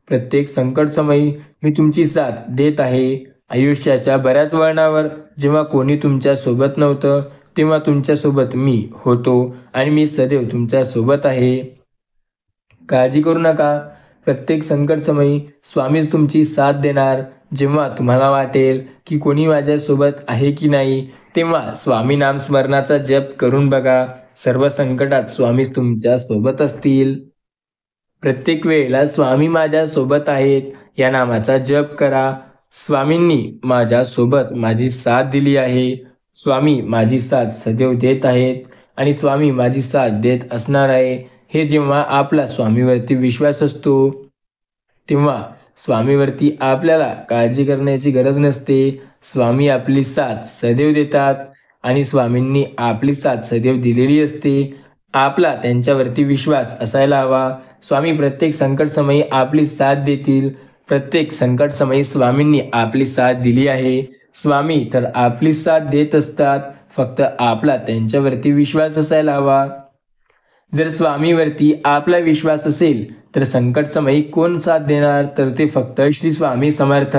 प्रत्येक संकट समयी मी तुमची साथ देत आहे. आयुष्याच्या बऱ्याच वळणावर जेव्हा कोणी तुमच्या सोबत नव्हतं तेव्हा तुमच्या सोबत मी होतो आणि मी सदैव तुमच्या सोबत आहे. काळजी करू नका. प्रत्येक संकट समयी स्वामीच तुमची साथ देणार. जेव्हा तुम्हाला वाटेल की कोणी माझ्यासोबत आहे की नाही, तेव्हा स्वामी नामस्मरणाचा जप करून बघा. सर्व संकटात स्वामीच तुमच्या सोबत असतील. प्रत्येक वेळेला स्वामी माझ्या सोबत आहेत या नामाचा जप करा. स्वामींनी माझ्या सोबत माझी साथ दिली आहे. स्वामी माझी साथ सदैव देत आहेत आणि स्वामी माझी साथ देत असणार आहे. हे जेव्हा आपला स्वामीवरती विश्वास असतो, तेव्हा स्वामीवरती आपल्याला काळजी करण्याची गरज नसते. स्वामी आपली साथ सदैव देतात आणि स्वामींनी आपली साथ सदैव दिलेली असते. आपला त्यांच्यावरती विश्वास असायला हवा. स्वामी प्रत्येक संकटसमयी आपली साथ देतील. प्रत्येक संकटसमयी स्वामींनी आपली साथ दिली आहे. स्वामी तर आपली साथ देत असतात. फक्त आपला त्यांच्यावरती विश्वास असायला हवा. जर स्वामीवरती आपला विश्वास असेल तर संकटसमयी कोण साथ देणार? तर ते फक्त श्री स्वामी समर्थ.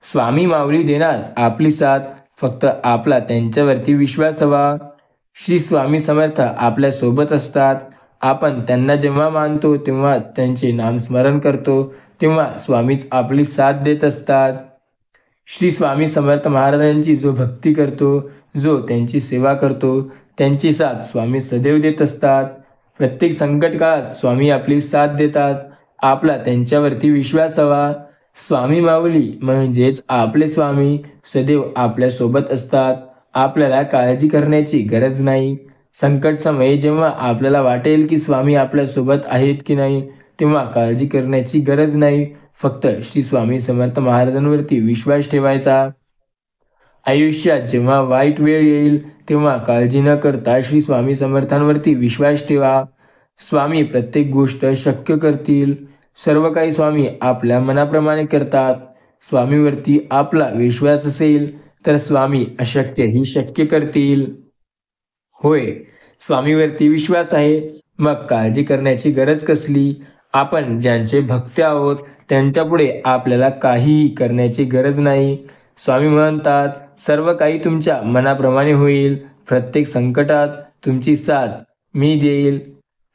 स्वामी माऊली देणार आपली साथ. फक्त आपला त्यांच्यावरती विश्वास हवा. श्री स्वामी समर्थ आपल्या सोबत असतात. आपण त्यांना जेव्हा मानतो, तेव्हा त्यांचे नामस्मरण करतो, तेव्हा स्वामीच आपली साथ देत असतात. श्री स्वामी समर्थ महाराजांची जो भक्ती करतो, जो त्यांची सेवा करतो, त्यांची साथ स्वामी सदैव देत असतात. प्रत्येक संकट काळात स्वामी आपली साथ देतात. आपला त्यांच्यावरती विश्वास हवा. स्वामी माऊली म्हणजेच आपले स्वामी सदैव आपल्यासोबत असतात. आपल्याला काळजी करण्याची गरज नाही. संकट समयी जेव्हा आपल्याला वाटेल की स्वामी आपल्यासोबत आहेत की नाही, तेव्हा काळजी करण्याची गरज नाही. फक्त श्री स्वामी समर्थ महाराजांवरती विश्वास ठेवायचा. आयुष्यात जेव्हा वाईट वेळ येईल, तेव्हा काळजी न करता श्री स्वामी समर्थांवरती विश्वास ठेवा. स्वामी प्रत्येक गोष्ट शक्य करतील. सर्व काही स्वामी आपल्या मनाप्रमाणे करतात. स्वामीवरती आपला विश्वास असेल तर स्वामी अशक्यही शक्य करतील. होय, स्वामीवरती विश्वास आहे, मग काळजी करण्याची गरज कसली? आपण ज्यांचे भक्त आहोत त्यांच्यापुढे आपल्याला काहीही करण्याची गरज नाही. स्वामी म्हणतात, सर्व काही तुमच्या मनाप्रमाणे होईल. प्रत्येक संकटात तुमची साथ मी देईल.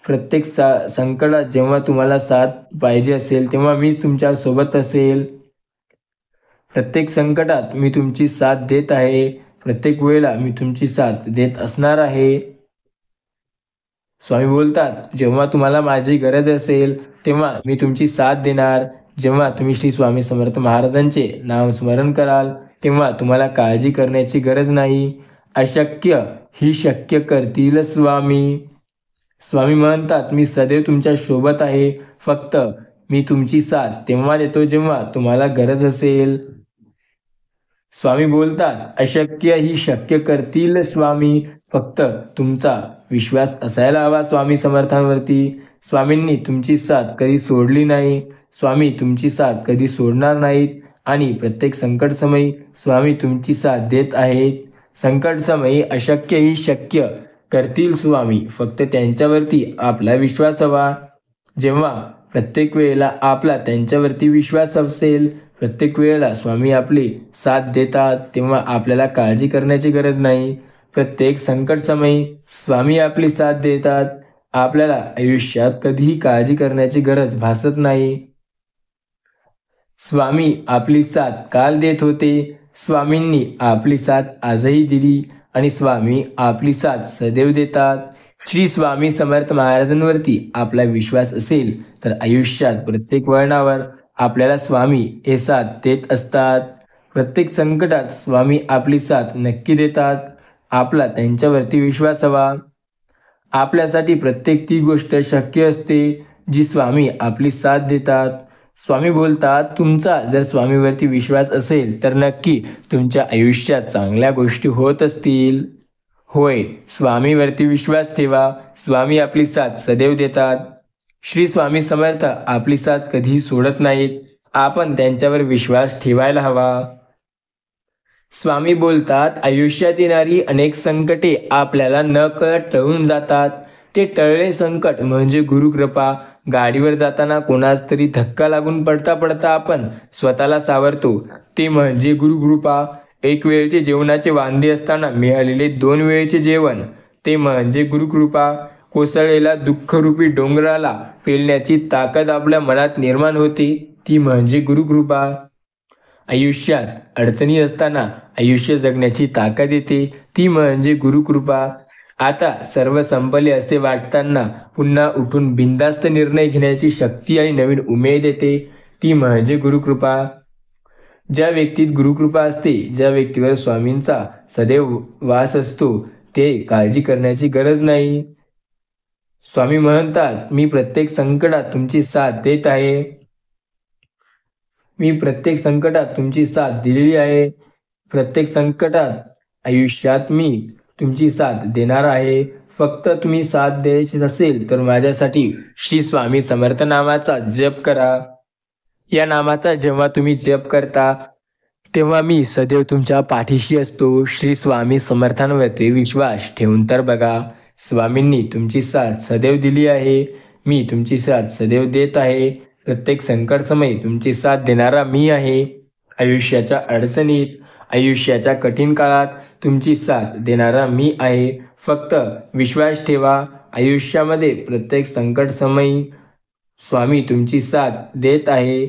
प्रत्येक संकटात जेव्हा तुम्हाला साथ पाहिजे असेल, तेव्हा मीच तुमच्या सोबत असेल. प्रत्येक संकटात मी तुमची साथ देत आहे. प्रत्येक वेळेला मी तुमची साथ देत असणार आहे. स्वामी बोलतात, जेव्हा तुम्हाला माझी गरज असेल, तेव्हा मी तुमची साथ देणार. जेव्हा तुम्ही श्री स्वामी समर्थ महाराजांचे नामस्मरण कराल, तेव्हा तुम्हाला काळजी करण्याची गरज नाही. अशक्य ही शक्य करतील स्वामी. स्वामी म्हणतात, मी सदैव तुमच्या सोबत आहे. फक्त मी तुमची साथ तेव्हा देतो जेव्हा तुम्हाला गरज असेल. स्वामी बोलतात, अशक्य ही शक्य करतील स्वामी. फक्त तुमचा विश्वास असायला हवा स्वामी समर्थांवरती. स्वामींनी तुमची साथ कधी सोडली नाही. स्वामी तुमची साथ कधी सोडणार नाहीत आणि प्रत्येक संकटसमयी स्वामी तुमची साथ देत आहेत. संकटसमयी अशक्य ही शक्य करतील स्वामी. फक्त त्यांच्यावरती आपला विश्वास हवा. जेव्हा प्रत्येक वेळेला आपला त्यांच्यावरती विश्वास असेल, प्रत्येक वेळेला स्वामी आपली साथ देतात, तेव्हा आपल्याला काळजी करण्याची गरज नाही. प्रत्येक संकटसमयी स्वामी आपली साथ देतात. आपल्याला आयुष्यात कधीही काळजी करण्याची गरज भासत नाही. स्वामी आपली साथ काल देत होते. स्वामींनी आपली साथ आजही दिली आणि स्वामी आपली साथ सदैव देतात. श्री स्वामी समर्थ महाराजांवरती आपला विश्वास असेल तर आयुष्यात प्रत्येक वळणावर आपल्याला स्वामी हे साथ देत असतात. प्रत्येक संकटात स्वामी आपली साथ नक्की देतात. आपला त्यांच्यावरती विश्वास हवा. आपल्यासाठी प्रत्येक ती गोष्ट शक्य असते जी स्वामी आपली साथ देतात. स्वामी बोलतात, तुमचा जर स्वामीवरती विश्वास असेल तर नक्की तुमच्या आयुष्यात चांगल्या गोष्टी होत असतील. होय, स्वामीवरती विश्वास ठेवा. स्वामी आपली साथ सदैव देतात. श्री स्वामी समर्थ आपली साथ कधीही सोडत नाहीत. आपण त्यांच्यावर विश्वास ठेवायला हवा. स्वामी बोलतात, आयुष्यात येणारी अनेक संकटे आपल्याला नकळत टळून जातात. ते टळले संकट म्हणजे गुरुकृपा. गाडीवर जाताना कोणास तरी धक्का लागून पडता पडता आपण स्वतःला सावरतो, ते म्हणजे गुरुकृपा. एक वेळचे जेवणाचे वांदे असताना मिळालेले 2 वेळेचे जेवण, ते म्हणजे गुरुकृपा. कोसळलेला दुःखरूपी डोंगराला पेलण्याची ताकद आपल्या मनात निर्माण होते, ती म्हणजे गुरुकृपा. आयुष्यात अडचणी असताना आयुष्य जगण्याची ताकद येते, ती म्हणजे गुरुकृपा. आता सर्व संपले असे वाटताना पुन्हा उठून बिनधास्त निर्णय घेण्याची शक्ती आणि नवीन उमेद येते, ती म्हणजे गुरुकृपा. ज्या व्यक्तीत गुरुकृपा असते, ज्या व्यक्तीवर स्वामींचा सदैव वास असतो, ते काळजी करण्याची गरज नाही. स्वामी म्हणतात, मी प्रत्येक संकटात तुमची साथ देत आहे. मी प्रत्येक संकटात तुमची साथ दिलेली आहे. प्रत्येक संकटात आयुष्यात मी तुमची साथ देणार आहे. फक्त तुम्ही साथ द्यायची असेल तर माझ्यासाठी श्री स्वामी समर्थ नामाचा जप करा. या नामाचा जेव्हा तुम्ही जप करता तेव्हा मी सदैव तुमच्या पाठीशी असतो. श्री स्वामी समर्थांवरती विश्वास ठेवून तर बघा. स्वामींनी तुमची साथ सदैव दिली आहे. मी तुमची साथ सदैव देत आहे. प्रत्येक संकट समय तुमची साथ देणारा मी आहे. आयुष्याच्या अडचणीत, आयुष्याच्या कठीण काळात तुमची साथ देणारा मी आहे. फक्त विश्वास ठेवा. आयुष्यामध्ये प्रत्येक संकट समयी स्वामी तुमची साथ देत आहे.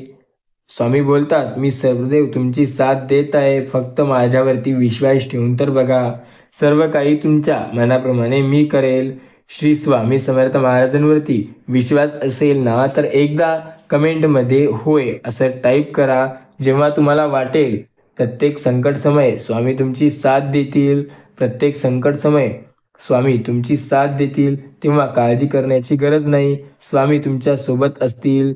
स्वामी बोलतात, मी सर्वदेव तुमची साथ देत आहे. फक्त माझ्यावरती विश्वास ठेवून तर बघा. सर्व काही तुमच्या मनाप्रमाणे मी करेल. श्री स्वामी समर्थ महाराजांवरती विश्वास असेल ना तर एकदा कमेंटमध्ये होय असं टाईप करा. जेव्हा तुम्हाला वाटेल प्रत्येक संकट समय स्वामी तुमची साथ देतील, प्रत्येक संकट समय स्वामी तुमची साथ देतील, तेव्हा काळजी करण्याची गरज नाही. स्वामी तुमच्या सोबत असतील.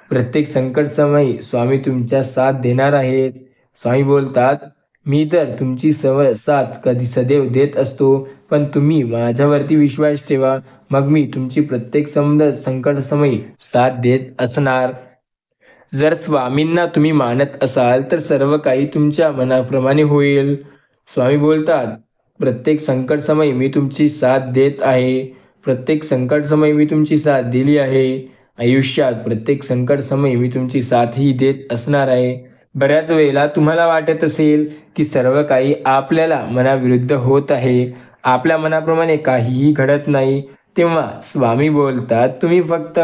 प्रत्येक संकट समयी स्वामी तुमच्या साथ देणार आहेत. स्वामी बोलतात, मी तर तुमची साथ कधी सदैव देत असतो, पण तुम्ही माझ्यावरती विश्वास ठेवा, मग मी तुमची प्रत्येक संकट समयी साथ देत असणार. जर स्वामींना तुम्ही मानत असाल तर सर्व काही तुमच्या मनाप्रमाणे होईल. स्वामी बोलतात, प्रत्येक संकट समयी मी तुमची साथ देत आहे. प्रत्येक संकट समयी मी तुमची साथ दिली आहे. आयुष्यात प्रत्येक संकट समयी मी तुमची साथही देत असणार आहे. बऱ्याच वेळेला तुम्हाला वाटत असेल की सर्व काही आपल्याला मनाविरुद्ध होत आहे, आपल्या मनाप्रमाणे काहीही घडत नाही. तेव्हा स्वामी बोलतात, तुम्ही फक्त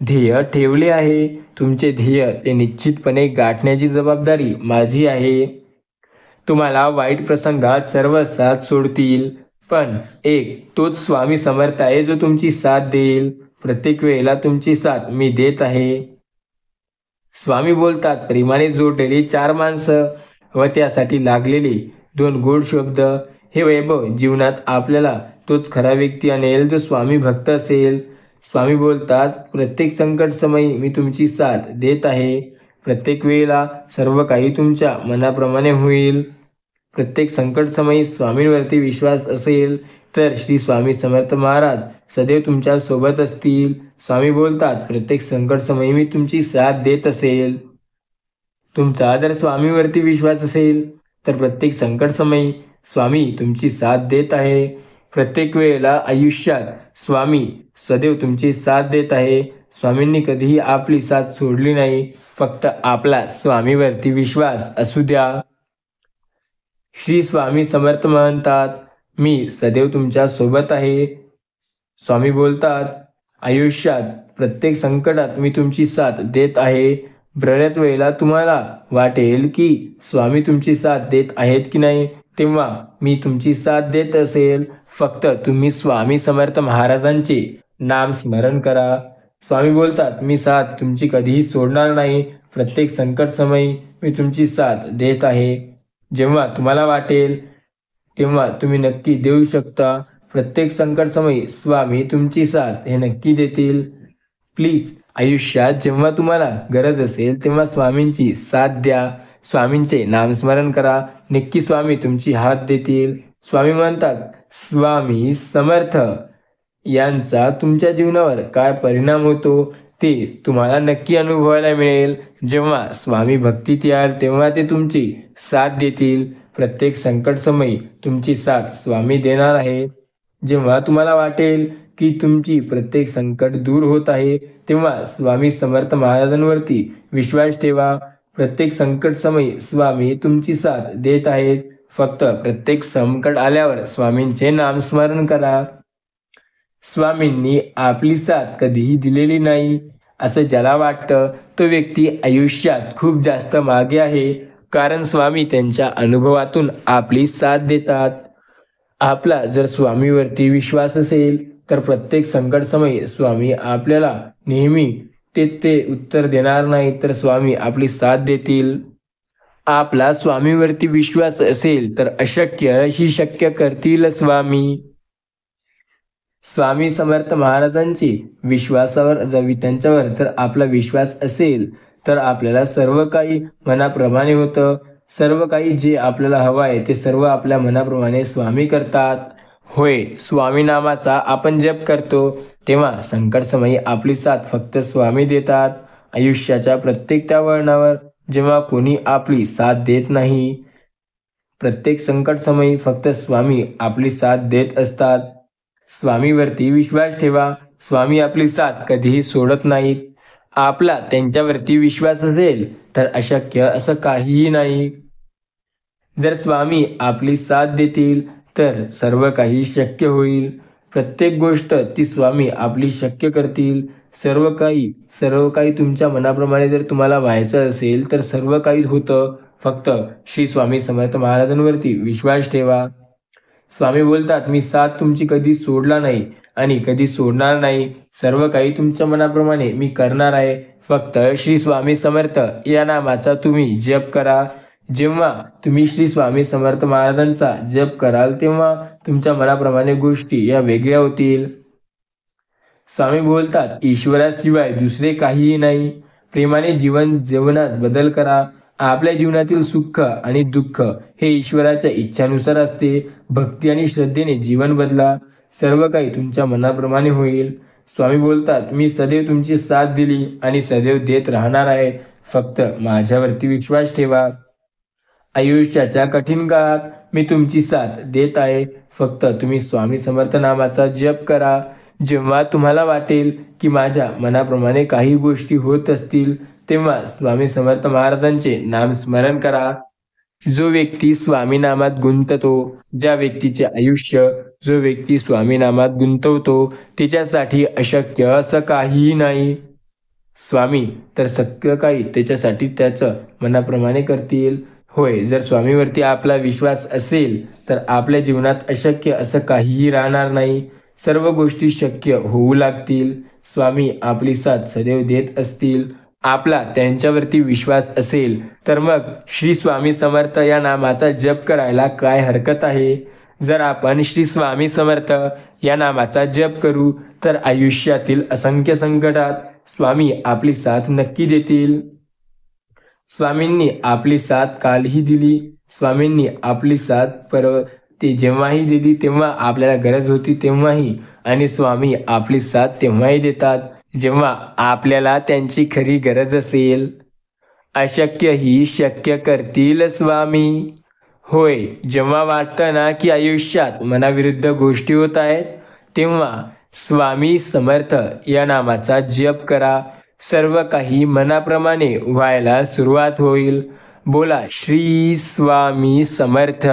ध्येय ठेवले आहे. तुमचे ध्येय ते निश्चितपणे गाठण्याची जबाबदारी माझी आहे. तुम्हाला वाईट प्रसंगात सर्व साथ सोडतील, पण तोच स्वामी समर्थ आहे जो तुमची साथ देईल. प्रत्येक वेळेला तुमची साथ मी देत आहे. स्वामी बोलतात, प्रेमाने जोडलेली 4 माणसं व त्यासाठी लागलेले 2 गोड शब्द, हे वैभव जीवनात आपल्याला तोच खरा व्यक्ती आणेल जो स्वामी भक्त असेल. स्वामी बोलतात, प्रत्येक संकट समयी मी तुमची साथ देत आहे. प्रत्येक वेळेला सर्व काही तुमच्या मनाप्रमाणे होईल. प्रत्येक संकट समयी स्वामींवरती विश्वास असेल तर श्री स्वामी समर्थ महाराज सदैव तुमच्या सोबत असतील. स्वामी बोलतात, प्रत्येक संकट समयी मी तुमची साथ देत असेल. तुमचा जर स्वामीवरती विश्वास असेल तर प्रत्येक संकट समयी स्वामी तुमची साथ देत आहे. प्रत्येक वेळेला आयुष्यात स्वामी सदैव तुमची साथ देत आहे. स्वामींनी कधीही आपली साथ सोडली नाही. फक्त आपला स्वामीवरती विश्वास असू द्या. श्री स्वामी समर्थ म्हणतात, मी सदैव तुमच्या सोबत आहे. स्वामी बोलतात, आयुष्यात प्रत्येक संकटात मी तुमची साथ देत आहे. बऱ्याच वेळेला तुम्हाला वाटेल की स्वामी तुमची साथ देत आहेत की नाही, तेव्हा मी तुमची साथ देत असेल. फक्त तुम्ही स्वामी समर्थ महाराजांचे नाम स्मरण करा. स्वामी बोलतात, मी साथ तुमची कधीही सोडणार नाही. प्रत्येक संकट समयी मी तुमची साथ देत आहे. जेव्हा तुम्हाला वाटेल तेव्हा तुम्ही नक्की देऊ शकता. प्रत्येक संकट समयी स्वामी तुमची साथ हे नक्की देतील. प्लीज आयुष्यात जेव्हा तुम्हाला गरज असेल तेव्हा स्वामींची साथ द्या. स्वामींचे नामस्मरण करा. नक्की स्वामी तुमची हात देतील. स्वामी म्हणतात, स्वामी समर्थ यांचा तुमच्या जीवनावर काय परिणाम होतो ते तुम्हाला नक्की अनुभवायला मिळेल. जेव्हा स्वामी भक्तीत याल तेव्हा ते तुमची साथ देतील. प्रत्येक संकट समयी तुमची साथ स्वामी देणार आहे. जेव्हा तुम्हाला वाटेल की तुमची प्रत्येक संकट दूर होत आहे तेव्हा स्वामी समर्थ महाराजांवरती विश्वास ठेवा. प्रत्येक संकट समयी स्वामी तुमची साथ देत आहेत. फक्त प्रत्येक संकट आल्यावर स्वामींचे नामस्मरण करा. स्वामींनी आपली साथ कधीही दिलेली नाही असं ज्याला वाटतं तो व्यक्ती आयुष्यात खूप जास्त मागे आहे, कारण स्वामी त्यांच्या अनुभवातून आपली साथ देतात. आपला जर स्वामीवरती विश्वास असेल तर प्रत्येक संकट समयी स्वामी आपल्याला नेहमी ते उत्तर देणार नाही, तर स्वामी आपली साथ देतील. आपला स्वामीवरती विश्वास असेल तर अशक्य ही शक्य करतील स्वामी. स्वामी समर्थ महाराजांची विश्वासावर त्यांच्यावर जर आपला विश्वास असेल तर आपल्याला सर्व काही मनाप्रमाणे होतं. सर्व काही जे आपल्याला हवं आहे ते सर्व आपल्या मनाप्रमाणे स्वामी करतात. होय, स्वामी नामाचा आपण जप करतो तेव्हा संकटसमयी आपली साथ फक्त स्वामी देतात. आयुष्याच्या प्रत्येक त्या वळणावर जेव्हा कोणी आपली साथ देत नाही, प्रत्येक संकटसमयी फक्त स्वामी आपली साथ देत असतात. स्वामीवरती विश्वास ठेवा. स्वामी आपली साथ कधीही सोडत नाहीत. आपला त्यांच्यावरती विश्वास असेल तर अशक्य असं काहीही नाही. जर स्वामी आपली साथ देतील तर सर्व काही शक्य होईल. प्रत्येक गोष्ट ती स्वामी आपली शक्य करतील. सर्व काही तुमच्या मनाप्रमाणे जर तुम्हाला व्हायचं असेल तर सर्व काही होतं. फक्त श्री स्वामी समर्थ महाराजांवरती विश्वास ठेवा. स्वामी बोलतात, मी साथ तुमची कधी सोडला नाही आणि कधी सोडणार नाही. सर्व काही तुमच्या मनाप्रमाणे मी करणार आहे. फक्त श्री स्वामी समर्थ या नामाचा तुम्ही जप करा. जेव्हा तुम्ही श्री स्वामी समर्थ महाराजांचा जप कराल तेव्हा तुमच्या मनाप्रमाणे गोष्टी या वेगळ्या होतील. स्वामी बोलतात, ईश्वराशिवाय दुसरे काहीही नाही. प्रेमाने जीवनात बदल करा. आपल्या जीवनातील सुख आणि दुःख हे ईश्वराच्या इच्छानुसार असते. भक्ती आणि श्रद्धेने जीवन बदला. सर्व काही तुमच्या मनाप्रमाणे होईल. स्वामी बोलतात, मी सदैव तुमची साथ दिली आणि सदैव देत राहणार आहे. फक्त माझ्यावरती विश्वास ठेवा. आयुष्याच्या कठीण काळात मी तुमची साथ देत आहे. फक्त तुम्ही स्वामी समर्थ नामाचा जप करा. जेव्हा तुम्हाला वाटेल की माझ्या मनाप्रमाणे काही गोष्टी होत असतील तेव्हा स्वामी समर्थ महाराजांचे नाम स्मरण करा. जो व्यक्ती स्वामी नामात गुंततो, ज्या व्यक्तीचे आयुष्य जो व्यक्ती स्वामी नामात गुंतवतो त्याच्यासाठी अशक्य असं काहीही नाही. स्वामी तर सगळं काही त्याच्यासाठी त्याचं मनाप्रमाणे करतील. होय, जर स्वामीवरती आपला विश्वास असेल तर आपल्या जीवनात अशक्य असं काहीही राहणार नाही. सर्व गोष्टी शक्य होऊ लागतील. स्वामी आपली साथ सदैव देत असतील. आपला त्यांच्यावरती विश्वास असेल तर मग श्री स्वामी समर्थ या नामाचा जप करायला काय हरकत आहे. जर आपण श्री स्वामी समर्थ या नामाचा जप करू तर आयुष्यातील असंख्य संकटात स्वामी आपली साथ नक्की देतील. स्वामींनी आपली साथ कालही दिली. स्वामींनी आपली साथ ते जेव्हाही दिली तेव्हा आपल्याला गरज होती तेव्हाही, आणि स्वामी आपली साथ तेव्हाही देतात जेव्हा आपल्याला त्यांची खरी गरज असेल. अशक्य ही शक्य करतील स्वामी. होय, जेव्हा वाटतं ना की आयुष्यात मनाविरुद्ध गोष्टी होत आहेत तेव्हा स्वामी समर्थ या नामाचा जप करा. सर्व काही मनाप्रमाणे व्हायला सुरुवात होईल. बोला श्री स्वामी समर्थ.